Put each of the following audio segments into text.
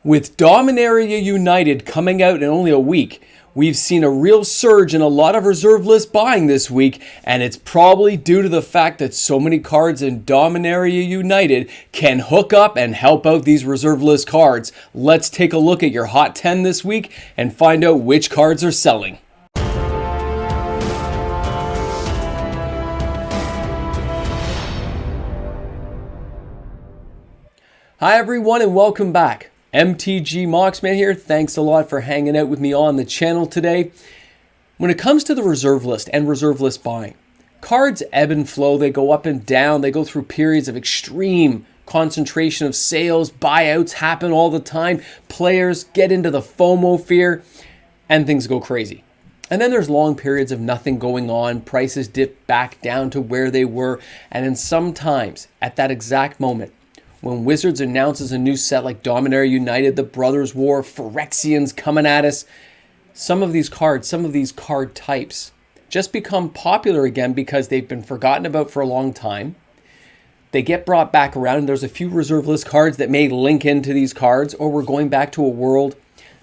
With Dominaria United coming out in only a week, we've seen a real surge in a lot of reserve list buying this week, and it's probably due to the fact that so many cards in Dominaria United can hook up and help out these reserve list cards. Let's take a look at your Hot 10 this week and find out which cards are selling. Hi everyone and welcome back. MTG Moxman here. Thanks a lot for hanging out with me on the channel today. When it comes to the reserve list and reserve list buying, cards ebb and flow. They go up and down. They go through periods of extreme concentration of sales. Buyouts happen all the time. Players get into the FOMO fear and things go crazy. And then there's long periods of nothing going on. Prices dip back down to where they were. And then sometimes at that exact moment, when Wizards announces a new set like Dominaria United, the Brothers War, Phyrexians coming at us, some of these cards, some of these card types just become popular again because they've been forgotten about for a long time. They get brought back around. There's a few reserve list cards that may link into these cards, or we're going back to a world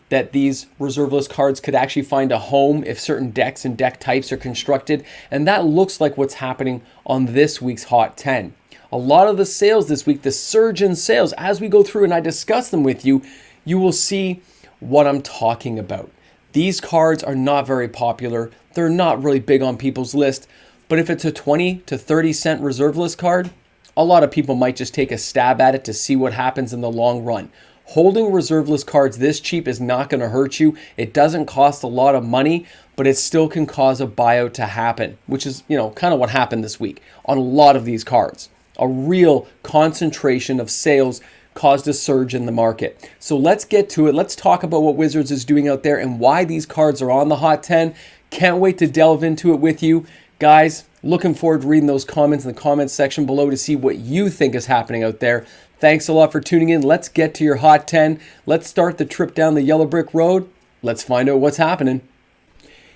that these reserve list cards could actually find a home if certain decks and deck types are constructed. And that looks like what's happening on this week's Hot 10. A lot of the sales this week, the surge in sales, as we go through and I discuss them with you, you will see what I'm talking about. These cards are not very popular. They're not really big on people's list. But if it's a 20 to 30 cent reserve list card, a lot of people might just take a stab at it to see what happens in the long run. Holding reserve list cards this cheap is not going to hurt you. It doesn't cost a lot of money, but it still can cause a buyout to happen, which is, kind of what happened this week on a lot of these cards. A real concentration of sales caused a surge in the market. So let's get to it. Let's talk about what Wizards is doing out there and why these cards are on the Hot 10. Can't wait to delve into it with you. Guys, looking forward to reading those comments in the comments section below to see what you think is happening out there. Thanks a lot for tuning in. Let's get to your Hot 10. Let's start the trip down the yellow brick road. Let's find out what's happening.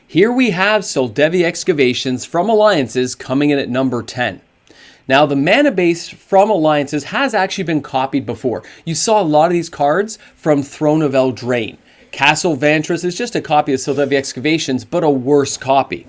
Here we have Solde Excavations from Alliances coming in at number 10. Now, the mana base from Alliances has actually been copied before. You saw a lot of these cards from Throne of Eldraine. Castle Vantress is just a copy of Solde Excavations, but a worse copy.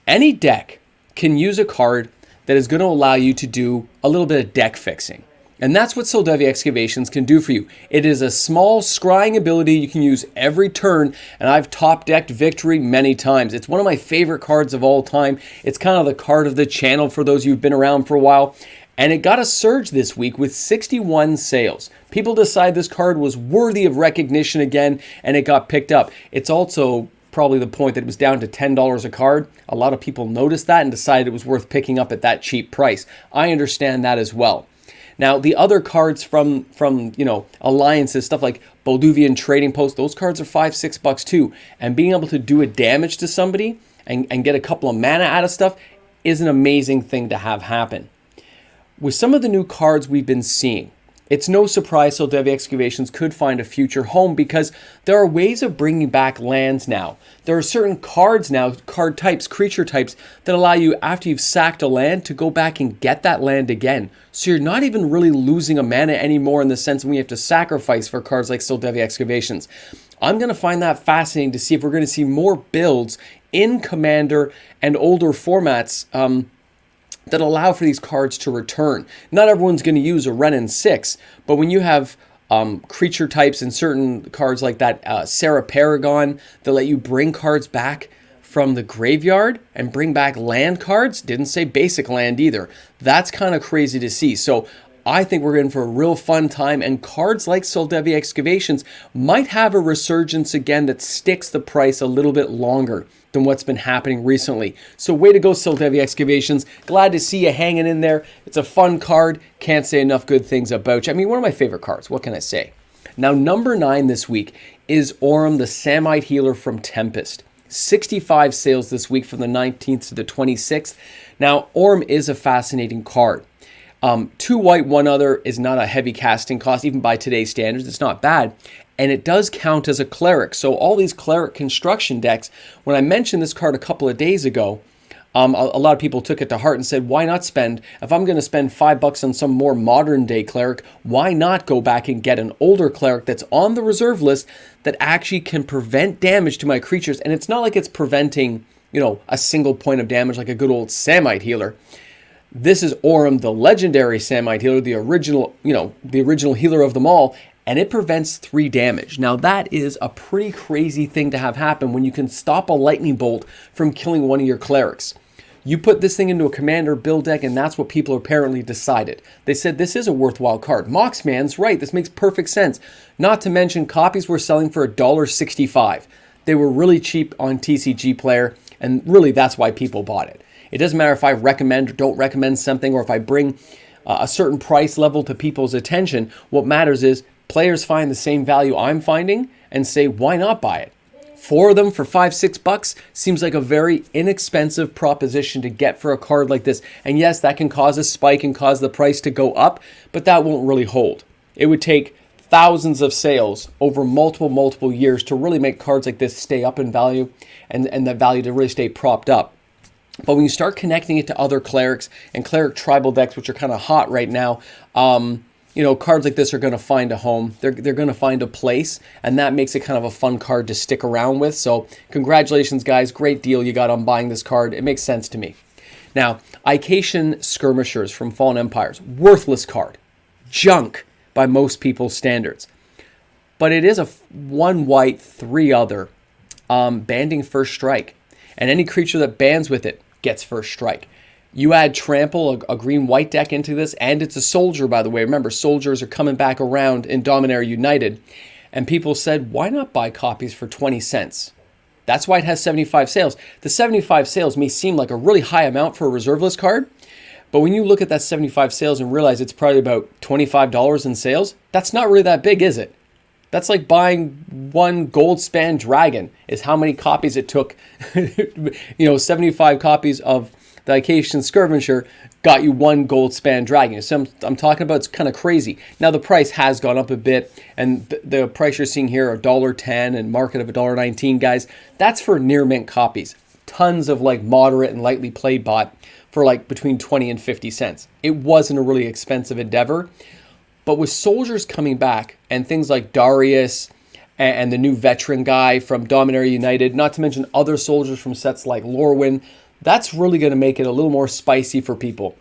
Any deck can use a card that is going to allow you to do a little bit of deck fixing. And that's what Solde Excavations can do for you. It is a small scrying ability you can use every turn, and I've top-decked Victory many times. It's one of my favorite cards of all time. It's kind of the card of the channel for those who've been around for a while. And it got a surge this week with 61 sales. People decided this card was worthy of recognition again, and it got picked up. It's also probably the point that it was down to $10 a card. A lot of people noticed that and decided it was worth picking up at that cheap price. I understand that as well. Now, the other cards from Alliances, stuff like Bolduvian Trading Post, those cards are $5-6 too. And being able to do a damage to somebody and get a couple of mana out of stuff is an amazing thing to have happen. With some of the new cards we've been seeing, it's no surprise Solde Excavations could find a future home because there are ways of bringing back lands now. There are certain cards now, card types, creature types, that allow you, after you've sacked a land, to go back and get that land again. So you're not even really losing a mana anymore in the sense when you have to sacrifice for cards like Solde Excavations. I'm going to find that fascinating to see if we're going to see more builds in Commander and older formats that allow for these cards to return. Not everyone's going to use a Renin 6, but when you have creature types and certain cards like that, Sarah Paragon, that let you bring cards back from the graveyard and bring back land cards, didn't say basic land either. That's kind of crazy to see. So I think we're in for a real fun time, and cards like Solde Excavations might have a resurgence again that sticks the price a little bit longer than what's been happening recently. So way to go, Solde Excavations. Glad to see you hanging in there. It's a fun card. Can't say enough good things about you. I mean, one of my favorite cards. What can I say? Now, number 9 this week is Aurum, the Samite Healer from Tempest. 65 sales this week from the 19th to the 26th. Now, Aurum is a fascinating card. 2 white, 1 other is not a heavy casting cost, even by today's standards. It's not bad. And it does count as a cleric. So all these cleric construction decks, when I mentioned this card a couple of days ago, A lot of people took it to heart and said, why not spend, if I'm going to spend $5 on some more modern day cleric, why not go back and get an older cleric that's on the reserve list that actually can prevent damage to my creatures? And it's not like it's preventing, a single point of damage like a good old Samite healer. This is Aurum, the legendary Samite healer, the original healer of them all, and it prevents 3 damage. Now that is a pretty crazy thing to have happen when you can stop a lightning bolt from killing one of your clerics. You put this thing into a commander build deck, and that's what people apparently decided. They said this is a worthwhile card. Moxman's right, this makes perfect sense. Not to mention copies were selling for $1.65. They were really cheap on TCG Player, and really that's why people bought it. It doesn't matter if I recommend or don't recommend something, or if I bring a certain price level to people's attention. What matters is players find the same value I'm finding and say, why not buy it? 4 of them for $5-6 seems like a very inexpensive proposition to get for a card like this. And yes, that can cause a spike and cause the price to go up, but that won't really hold. It would take thousands of sales over multiple years to really make cards like this stay up in value, and the value to really stay propped up. But when you start connecting it to other clerics and cleric tribal decks, which are kind of hot right now, cards like this are going to find a home. They're going to find a place, and that makes it kind of a fun card to stick around with. So congratulations, guys. Great deal you got on buying this card. It makes sense to me. Now, Icatian Skirmishers from Fallen Empires. Worthless card. Junk by most people's standards. But it is a 1 white, 3 other banding first strike. And any creature that bands with it gets first strike. You add Trample, a green-white deck into this, and it's a soldier, by the way. Remember, soldiers are coming back around in Dominaria United. And people said, why not buy copies for 20 cents? That's why it has 75 sales. The 75 sales may seem like a really high amount for a reserve list card, but when you look at that 75 sales and realize it's probably about $25 in sales, that's not really that big, is it? That's like buying 1 gold span dragon is how many copies it took. 75 copies of the Icatian Skirmisher got you 1 gold span dragon. So I'm talking about, it's kind of crazy. Now the price has gone up a bit, and the price you're seeing here, $1.10 and market of $1.19, guys. That's for near mint copies. Tons of like moderate and lightly played bought for like between 20 and 50 cents. It wasn't a really expensive endeavor. But with soldiers coming back and things like Darius and the new veteran guy from Dominaria United, not to mention other soldiers from sets like Lorwyn, that's really going to make it a little more spicy for people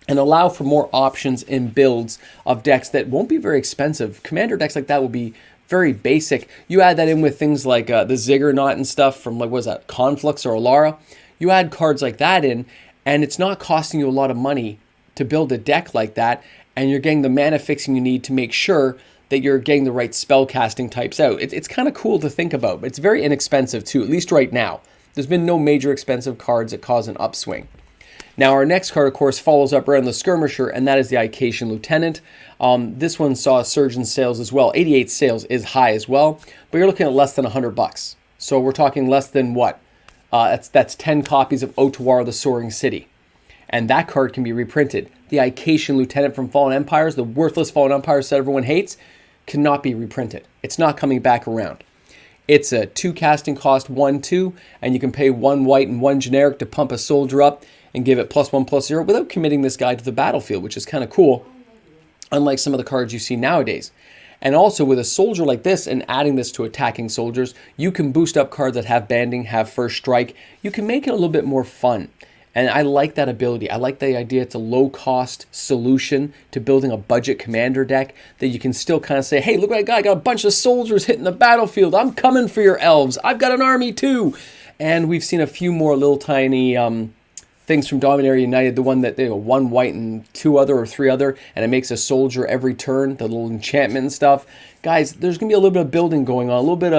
and allow for more options in builds of decks that won't be very expensive. Commander decks like that will be very basic. You add that in with things like the Ziggurat and stuff from, like, what is that, Conflux or Alara? You add cards like that in, and it's not costing you a lot of money to build a deck like that, and you're getting the mana fixing you need to make sure that you're getting the right spell casting types out. It's kind of cool to think about, but it's very inexpensive too, at least right now. There's been no major expensive cards that cause an upswing. Now our next card, of course, follows up around the Skirmisher, and that is the Icatian Lieutenant. This one saw a surge in sales as well. 88 sales is high as well, but you're looking at less than $100. So we're talking less than what? That's 10 copies of Otawara, the Soaring City. And that card can be reprinted. The Icatian Lieutenant from Fallen Empires, the worthless Fallen Empires that everyone hates, cannot be reprinted. It's not coming back around. It's a 2 casting cost, 1/2, and you can pay 1 white and 1 generic to pump a soldier up and give it +1/+0 without committing this guy to the battlefield, which is kind of cool, unlike some of the cards you see nowadays. And also with a soldier like this and adding this to attacking soldiers, you can boost up cards that have banding, have first strike. You can make it a little bit more fun. And I like that ability. I like the idea it's a low-cost solution to building a budget commander deck that you can still kind of say, hey, look what I got. I got a bunch of soldiers hitting the battlefield. I'm coming for your elves. I've got an army too. And we've seen a few more little tiny things from Dominaria United. The one that, 1 white and 2 other or 3 other, and it makes a soldier every turn, the little enchantment and stuff. Guys, there's going to be a little bit of building going on, a little bit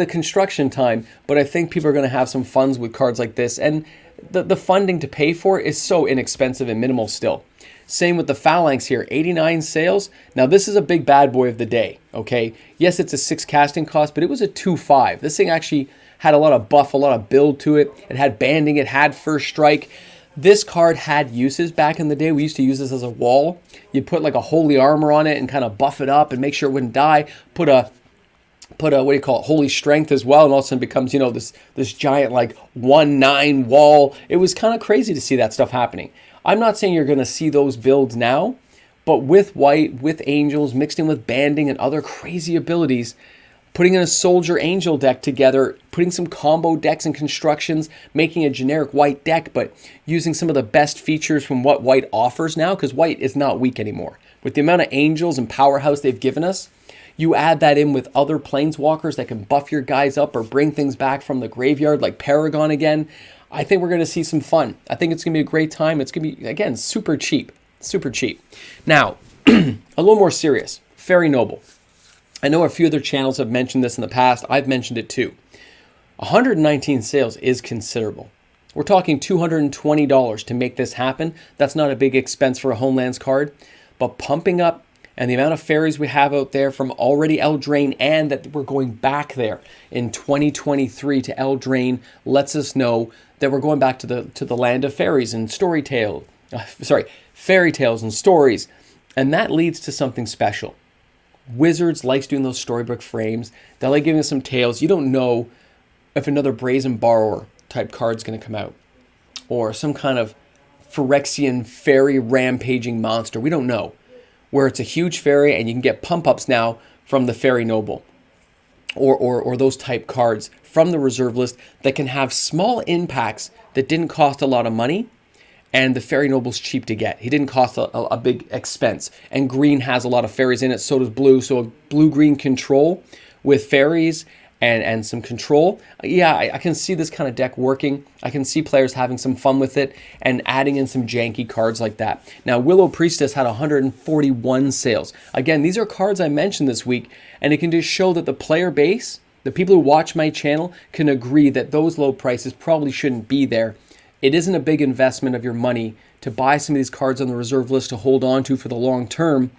of construction time, but I think people are going to have some funs with cards like this. And the funding to pay for it is so inexpensive and minimal still. Same with the Phalanx here, 89 sales. Now this is a big bad boy of the day, okay? Yes, it's a 6 casting cost, but it was a 2/5. This thing actually had a lot of buff, a lot of build to it. It had banding, it had first strike. This card had uses back in the day. We used to use this as a wall. You put like a holy armor on it and kind of buff it up and make sure it wouldn't die. Put a put a, what do you call it, holy strength as well, and all of a sudden becomes, you know, this giant like 1/9 wall. It was kind of crazy to see that stuff happening. I'm not saying you're going to see those builds now, but with white, with angels, mixed in with banding and other crazy abilities, putting in a soldier angel deck together, putting some combo decks and constructions, making a generic white deck, but using some of the best features from what white offers now, because white is not weak anymore. With the amount of angels and powerhouse they've given us, you add that in with other planeswalkers that can buff your guys up or bring things back from the graveyard like Paragon again. I think we're going to see some fun. I think it's going to be a great time. It's going to be, again, super cheap. Super cheap. Now, a little more serious. Fairy Noble. I know a few other channels have mentioned this in the past. I've mentioned it too. 119 sales is considerable. We're talking $220 to make this happen. That's not a big expense for a Homelands card. But pumping up and the amount of fairies we have out there from already Eldraine, and that we're going back there in 2023 to Eldraine, lets us know that we're going back to the land of fairies and fairy tales and stories. And that leads to something special. Wizards likes doing those storybook frames. They like giving us some tales. You don't know if another Brazen Borrower type card's going to come out, or some kind of Phyrexian fairy rampaging monster. We don't know. Where it's a huge fairy and you can get pump-ups now from the Fairy Noble, or those type cards from the reserve list that can have small impacts that didn't cost a lot of money, and the Fairy Noble's cheap to get. He didn't cost a big expense, and green has a lot of fairies in it, so does blue, so a blue-green control with fairies and some control. Yeah, I can see this kind of deck working. I can see players having some fun with it and adding in some janky cards like that. Now, Willow Priestess had 141 sales. Again, these are cards I mentioned this week, and it can just show that the player base, the people who watch my channel, can agree that those low prices probably shouldn't be there. It isn't a big investment of your money to buy some of these cards on the reserve list to hold on to for the long term.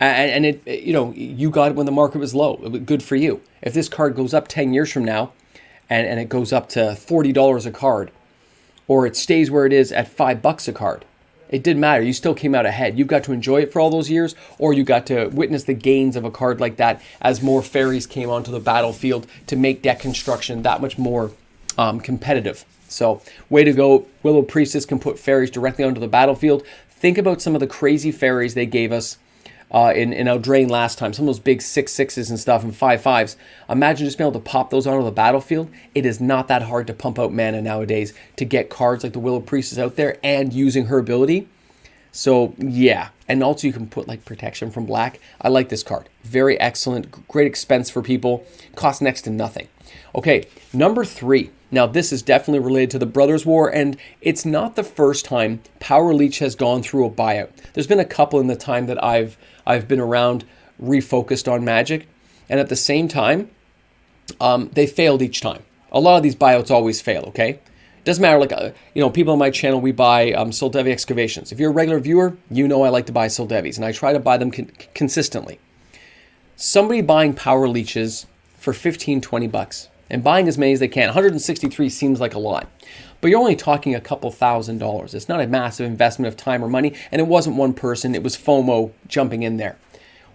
And it, you know, you got it when the market was low. It was good for you. If this card goes up 10 years from now and it goes up to $40 a card, or it stays where it is at $5 a card, it didn't matter. You still came out ahead. You've got to enjoy it for all those years, or you got to witness the gains of a card like that as more fairies came onto the battlefield to make deck construction that much more competitive. So, way to go. Willow Priestess can put fairies directly onto the battlefield. Think about some of the crazy fairies they gave us in Eldraine last time, some of those big 6/6s and stuff and 5/5s. Imagine just being able to pop those onto the battlefield. It is not that hard to pump out mana nowadays to get cards like the Willow Priestess out there and using her ability. So yeah, and also you can put like protection from black. I like this card. Very excellent, great expense for people. Costs next to nothing. Okay, number 3. Now this is definitely related to the Brothers War, and it's not the first time Power Leech has gone through a buyout. There's been a couple in the time that I've been around, refocused on Magic, and at the same time, they failed each time. A lot of these buyouts always fail, okay? Doesn't matter, like, people on my channel, we buy Solde Excavations. If you're a regular viewer, you know I like to buy Soldevis, and I try to buy them consistently. Somebody buying Power Leeches for $15-20, and buying as many as they can. 163 seems like a lot, but you're only talking a couple $1,000s. It's not a massive investment of time or money, and it wasn't one person. It was FOMO jumping in there.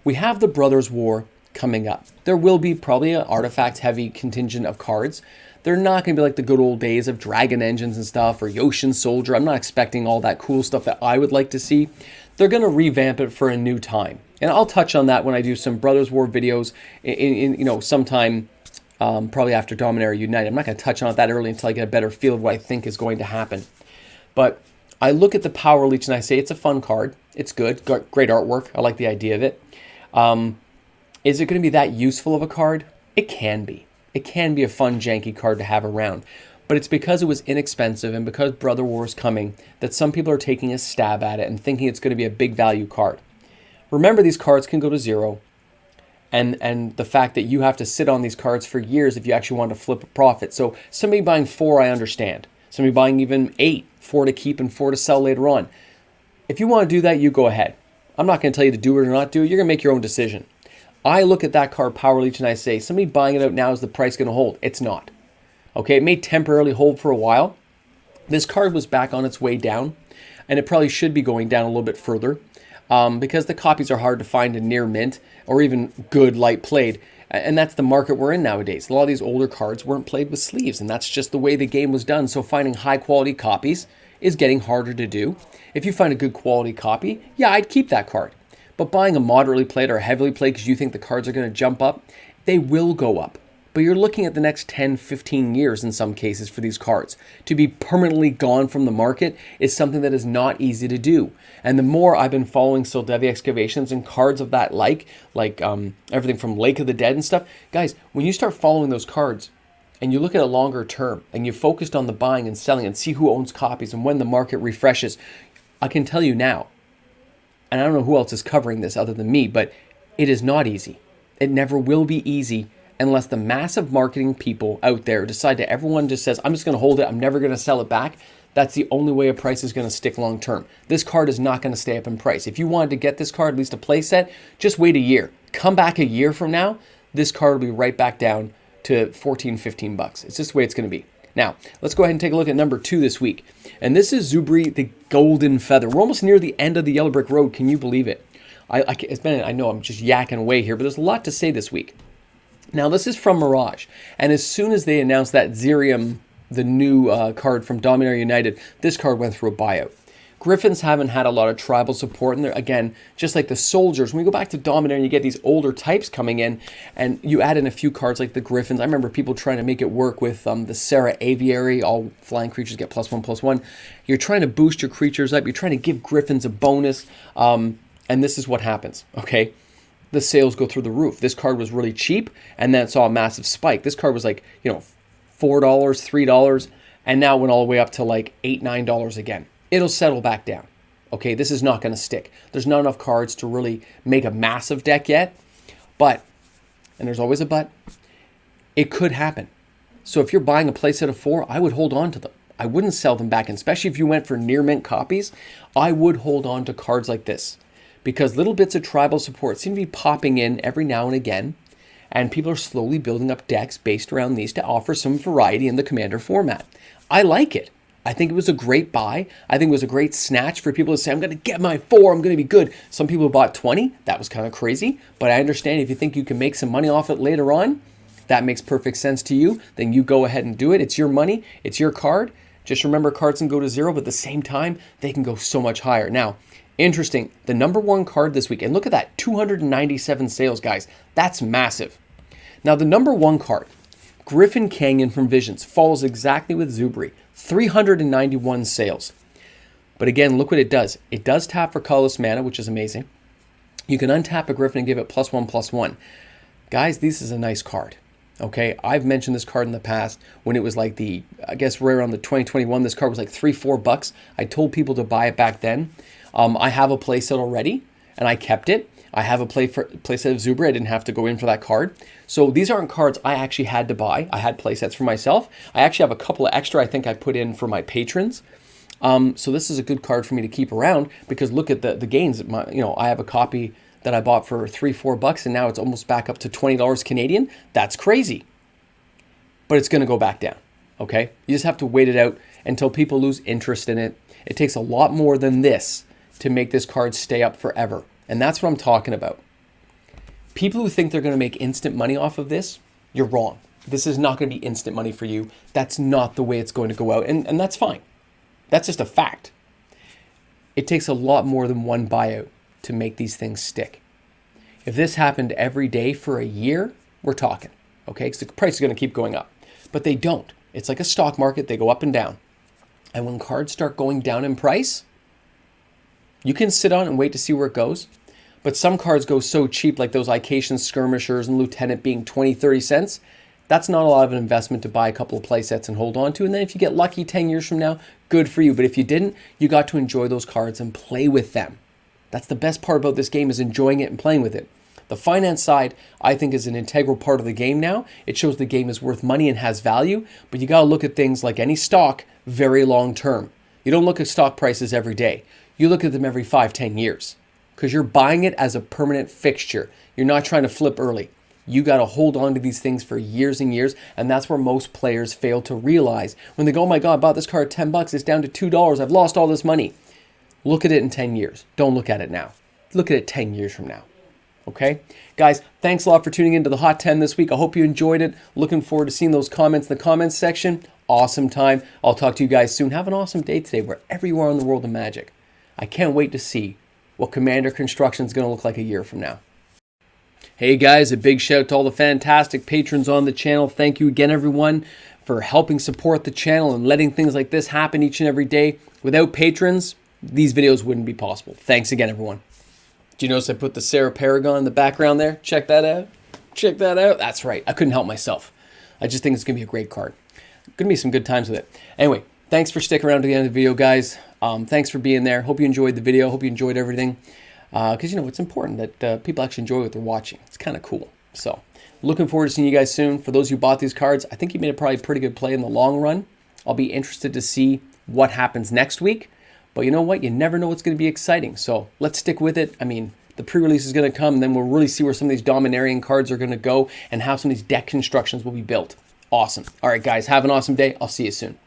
We have the Brothers War coming up. There will be probably an artifact-heavy contingent of cards. They're not going to be like the good old days of Dragon Engines and stuff, or Yoshin Soldier. I'm not expecting all that cool stuff that I would like to see. They're going to revamp it for a new time, and I'll touch on that when I do some Brothers War videos in sometime. Probably after Dominaria Unite. I'm not going to touch on it that early until I get a better feel of what I think is going to happen. But I look at the Power Leech and I say it's a fun card. It's good. Got great artwork. I like the idea of it. Is it going to be that useful of a card? It can be. It can be a fun, janky card to have around. But it's because it was inexpensive and because Brother War is coming that some people are taking a stab at it and thinking it's going to be a big value card. Remember, these cards can go to 0. And the fact that you have to sit on these cards for years if you actually want to flip a profit. So somebody buying 4, I understand. Somebody buying even 8, 4 to keep and 4 to sell later on. If you want to do that, you go ahead. I'm not going to tell you to do it or not do it. You're going to make your own decision. I look at that card, Power Leech, and I say, somebody buying it out now, is the price going to hold? It's not. Okay, it may temporarily hold for a while. This card was back on its way down, and it probably should be going down a little bit further. Because the copies are hard to find in near mint or even good light played. And that's the market we're in nowadays. A lot of these older cards weren't played with sleeves, and that's just the way the game was done. So finding high quality copies is getting harder to do. If you find a good quality copy, yeah, I'd keep that card. But buying a moderately played or heavily played because you think the cards are going to jump up, they will go up. But you're looking at the next 10, 15 years in some cases for these cards. To be permanently gone from the market is something that is not easy to do. And the more I've been following Solde Excavations and cards of that like everything from Lake of the Dead and stuff, guys, when you start following those cards and you look at a longer term and you focused on the buying and selling and see who owns copies and when the market refreshes, I can tell you now, and I don't know who else is covering this other than me, but it is not easy. It never will be easy unless the massive marketing people out there decide to everyone just says, I'm just going to hold it, I'm never going to sell it back. That's the only way a price is going to stick long term. This card is not going to stay up in price. If you wanted to get this card, at least a play set, just wait a year. Come back a year from now, this card will be right back down to 14, 15 bucks. It's just the way it's going to be. Now, let's go ahead and take a look at number 2 this week. And this is Zubri, the Golden Feather. We're almost near the end of the Yellow Brick Road. Can you believe it? I know I'm just yakking away here, but there's a lot to say this week. Now, this is from Mirage, and as soon as they announced that Xerium, the new card from Dominaria United, this card went through a buyout. Griffins haven't had a lot of tribal support, and they're, again, just like the soldiers. When you go back to Dominaria and you get these older types coming in, and you add in a few cards like the Griffins. I remember people trying to make it work with the Sarah Aviary, all flying creatures get +1/+1. You're trying to boost your creatures up. You're trying to give Griffins a bonus, and this is what happens, okay? The sales go through the roof. This card was really cheap and then it saw a massive spike. This card was like, $4, $3, and now went all the way up to like $8, $9 again. It'll settle back down. Okay, this is not going to stick. There's not enough cards to really make a massive deck yet, but, and there's always a but, it could happen. So if you're buying a playset of 4, I would hold on to them. I wouldn't sell them back, and especially if you went for near mint copies, I would hold on to cards like this. Because little bits of tribal support seem to be popping in every now and again, and people are slowly building up decks based around these to offer some variety in the Commander format. I like it. I think it was a great buy. I think it was a great snatch for people to say, I'm going to get my 4, I'm going to be good. Some people bought 20. That was kind of crazy, but I understand if you think you can make some money off it later on, that makes perfect sense to you, then you go ahead and do it. It's your money. It's your card. Just remember, cards can go to 0, but at the same time, they can go so much higher. Now, interesting, the number 1 card this week, and look at that, 297 sales, guys. That's massive. Now, the number 1 card, Griffin Canyon from Visions, follows exactly with Zubri, 391 sales. But again, look what it does. It does tap for colorless mana, which is amazing. You can untap a Griffin and give it +1/+1. Guys, this is a nice card. Okay, I've mentioned this card in the past when it was like I guess right around the 2021, this card was like $3-4. I told people to buy it back then. I have a playset already, and I kept it. I have a playset of Zubri. I didn't have to go in for that card. So these aren't cards I actually had to buy. I had playsets for myself. I actually have a couple of extra I think I put in for my patrons. So this is a good card for me to keep around because look at the gains. I have a copy that I bought for $3-4, and now it's almost back up to $20 Canadian. That's crazy. But it's going to go back down. Okay, you just have to wait it out until people lose interest in it. It takes a lot more than this to make this card stay up forever. And that's what I'm talking about. People who think they're going to make instant money off of this, you're wrong. This is not going to be instant money for you. That's not the way it's going to go out. And that's fine. That's just a fact. It takes a lot more than one buyout to make these things stick. If this happened every day for a year, we're talking. Okay, because the price is going to keep going up. But they don't. It's like a stock market. They go up and down. And when cards start going down in price, you can sit on and wait to see where it goes. But some cards go so cheap, like those Ication Skirmishers and Lieutenant being 20, 30 cents. That's not a lot of an investment to buy a couple of play sets and hold on to. And then if you get lucky 10 years from now, good for you. But if you didn't, you got to enjoy those cards and play with them. That's the best part about this game, is enjoying it and playing with it. The finance side, I think, is an integral part of the game now. It shows the game is worth money and has value. But you got to look at things like any stock very long term. You don't look at stock prices every day. You look at them every 5-10 years because you're buying it as a permanent fixture. You're not trying to flip early. You got to hold on to these things for years and years, and that's where most players fail to realize. When they go, oh my God, I bought this card at $10, it's down to $2, I've lost all this money. Look at it in 10 years. Don't look at it now. Look at it 10 years from now. Okay, guys, thanks a lot for tuning into the Hot 10 this week. I hope you enjoyed it. Looking forward to seeing those comments in the comments section. Awesome time. I'll talk to you guys soon. Have an awesome day today, wherever you are in the world of Magic. I can't wait to see what Commander Construction is going to look like a year from now. Hey guys, a big shout out to all the fantastic patrons on the channel. Thank you again, everyone, for helping support the channel and letting things like this happen each and every day. Without patrons, these videos wouldn't be possible. Thanks again, everyone. Do you notice I put the Sarah Paragon in the background there? Check that out. Check that out. That's right. I couldn't help myself. I just think it's going to be a great card. Going to be some good times with it. Anyway, thanks for sticking around to the end of the video, guys. Thanks for being there. Hope you enjoyed the video. Hope you enjoyed everything. Because, you know, it's important that people actually enjoy what they're watching. It's kind of cool. So, looking forward to seeing you guys soon. For those who bought these cards, I think you made a probably pretty good play in the long run. I'll be interested to see what happens next week. But you know what? You never know what's going to be exciting. So let's stick with it. I mean, the pre-release is going to come, and then we'll really see where some of these Dominarian cards are going to go and how some of these deck constructions will be built. Awesome. All right, guys, have an awesome day. I'll see you soon.